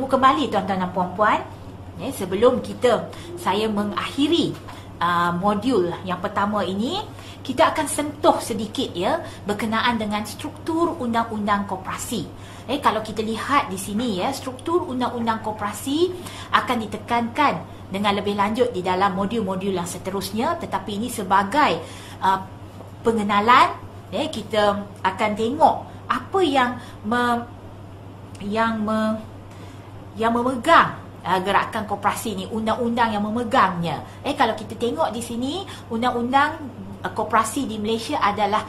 kembali tuan-tuan dan puan-puan. Sebelum saya mengakhiri modul yang pertama ini, kita akan sentuh sedikit berkenaan dengan struktur undang-undang koperasi. Kalau kita lihat di sini struktur undang-undang koperasi akan ditekankan dengan lebih lanjut di dalam modul-modul yang seterusnya, tetapi ini sebagai pengenalan, kita akan tengok apa yang memegang gerakan koperasi ni, undang-undang yang memegangnya. Kalau kita tengok di sini, undang-undang koperasi di Malaysia adalah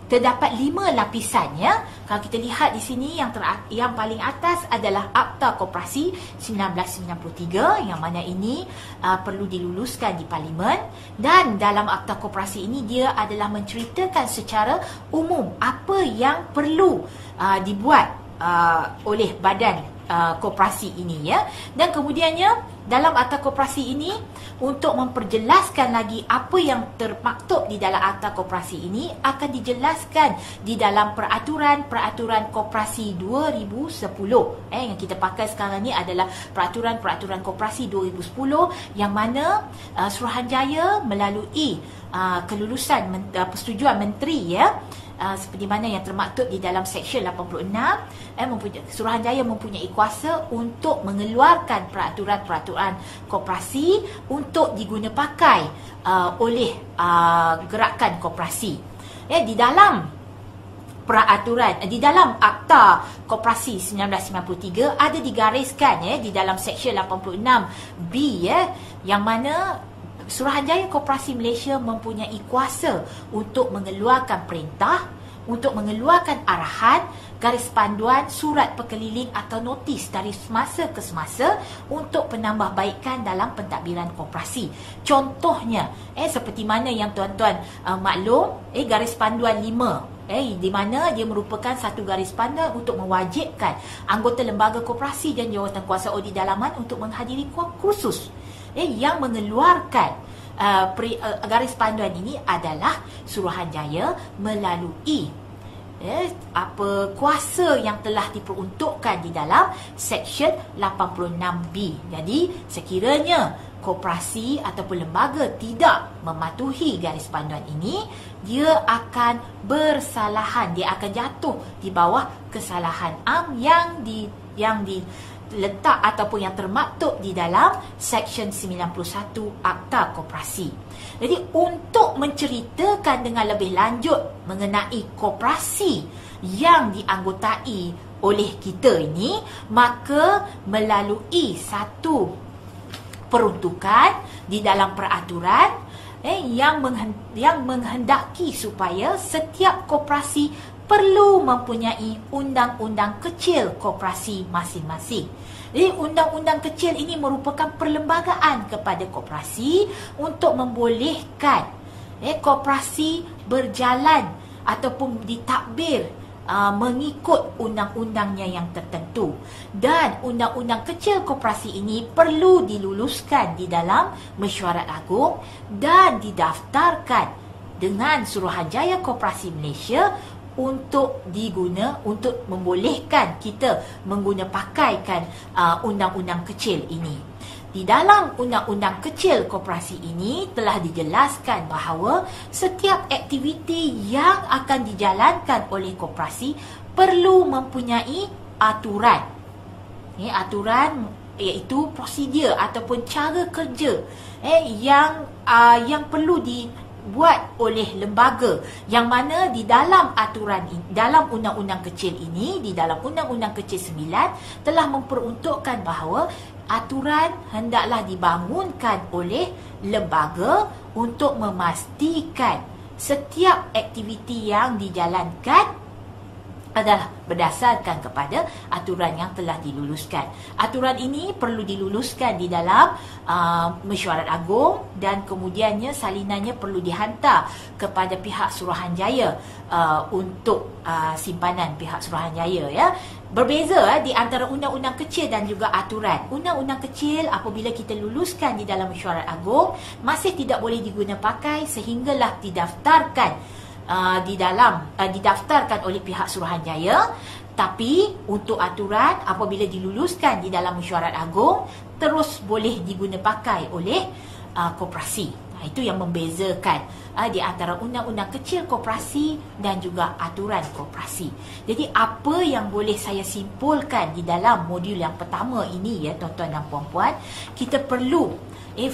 terdapat 5 lapisan Kalau kita lihat di sini, yang paling atas adalah Akta Koperasi 1993, yang mana ini perlu diluluskan di Parlimen. Dan dalam Akta Koperasi ini, dia adalah menceritakan secara umum apa yang perlu dibuat oleh badan koperasi ini Dan kemudiannya dalam Akta Koperasi ini, untuk memperjelaskan lagi apa yang termaktub di dalam Akta Koperasi ini, akan dijelaskan di dalam Peraturan Koperasi 2010. Yang kita pakai sekarang ni adalah Peraturan Koperasi 2010, yang mana Suruhanjaya melalui kelulusan persetujuan menteri seperti mana yang termaktub di dalam Seksyen 86, Suruhanjaya mempunyai kuasa untuk mengeluarkan peraturan-peraturan koperasi untuk diguna pakai oleh gerakan koperasi. Di dalam Akta Koperasi 1993 ada digariskan di dalam Seksyen 86B yang mana Suruhanjaya Koperasi Malaysia mempunyai kuasa untuk mengeluarkan perintah, untuk mengeluarkan arahan, garis panduan, surat perkeliling atau notis dari semasa ke semasa untuk penambahbaikan dalam pentadbiran koperasi. Contohnya, seperti mana yang tuan-tuan maklum, garis panduan 5, di mana dia merupakan satu garis panduan untuk mewajibkan anggota lembaga koperasi dan jawatan kuasa audit dalaman untuk menghadiri kursus. Yang mengeluarkan garis panduan ini adalah Suruhanjaya melalui kuasa yang telah diperuntukkan di dalam Seksyen 86B. Jadi sekiranya koperasi ataupun lembaga tidak mematuhi garis panduan ini, dia akan bersalahan, dia akan jatuh di bawah kesalahan am yang diletak ataupun yang termaktub di dalam Seksyen 91 Akta Koperasi. Jadi untuk menceritakan dengan lebih lanjut mengenai koperasi yang dianggotai oleh kita ini, maka melalui satu peruntukan di dalam peraturan yang menghendaki supaya setiap koperasi perlu mempunyai undang-undang kecil koperasi masing-masing. Jadi undang-undang kecil ini merupakan perlembagaan kepada koperasi untuk membolehkan koperasi berjalan ataupun ditadbir mengikut undang-undangnya yang tertentu. Dan undang-undang kecil koperasi ini perlu diluluskan di dalam Mesyuarat Agung dan didaftarkan dengan Suruhanjaya Koperasi Malaysia untuk membolehkan kita pakaikan undang-undang kecil ini. Di dalam undang-undang kecil koperasi ini telah dijelaskan bahawa setiap aktiviti yang akan dijalankan oleh koperasi perlu mempunyai aturan. Aturan iaitu prosedur ataupun cara kerja yang perlu dibuat oleh lembaga, yang mana di dalam dalam undang-undang kecil ini, di dalam undang-undang kecil 9 telah memperuntukkan bahawa aturan hendaklah dibangunkan oleh lembaga untuk memastikan setiap aktiviti yang dijalankan adalah berdasarkan kepada aturan yang telah diluluskan. Aturan ini perlu diluluskan di dalam Mesyuarat Agung dan kemudiannya salinannya perlu dihantar kepada pihak Suruhanjaya untuk simpanan pihak Suruhanjaya Berbeza di antara undang-undang kecil dan juga aturan. Undang-undang kecil apabila kita luluskan di dalam Mesyuarat Agung masih tidak boleh diguna pakai sehinggalah didaftarkan didaftarkan oleh pihak Suruhanjaya. Tapi untuk aturan apabila diluluskan di dalam mesyuarat agung terus boleh diguna pakai oleh koperasi. Itu yang membezakan di antara undang-undang kecil koperasi dan juga aturan koperasi. Jadi apa yang boleh saya simpulkan di dalam modul yang pertama ini ya tuan-tuan dan puan-puan, kita perlu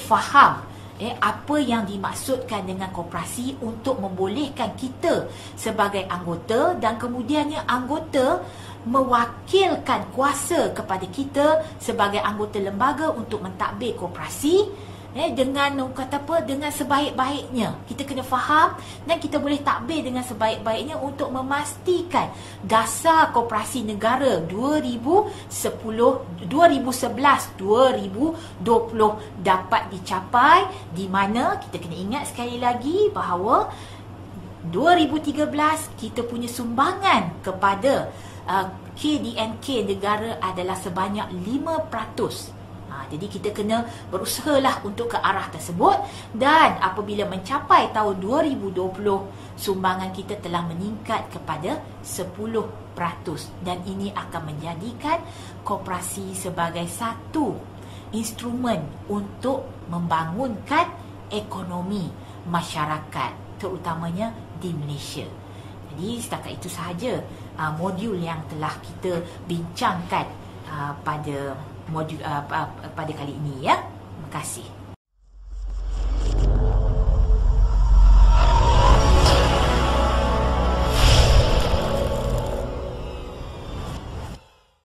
faham apa yang dimaksudkan dengan koperasi untuk membolehkan kita sebagai anggota dan kemudiannya anggota mewakilkan kuasa kepada kita sebagai anggota lembaga untuk mentadbir koperasi dengan kata apa, dengan sebaik-baiknya. Kita kena faham dan kita boleh takbir dengan sebaik-baiknya untuk memastikan dasar koperasi negara 2011-2020 dapat dicapai, di mana kita kena ingat sekali lagi bahawa 2013 kita punya sumbangan kepada KDNK negara adalah sebanyak 5%. Jadi kita kena berusahalah untuk ke arah tersebut, dan apabila mencapai tahun 2020 sumbangan kita telah meningkat kepada 10%, dan ini akan menjadikan koperasi sebagai satu instrumen untuk membangunkan ekonomi masyarakat terutamanya di Malaysia. Jadi setakat itu sahaja modul yang telah kita bincangkan pada modul pada kali ini ya. Terima kasih.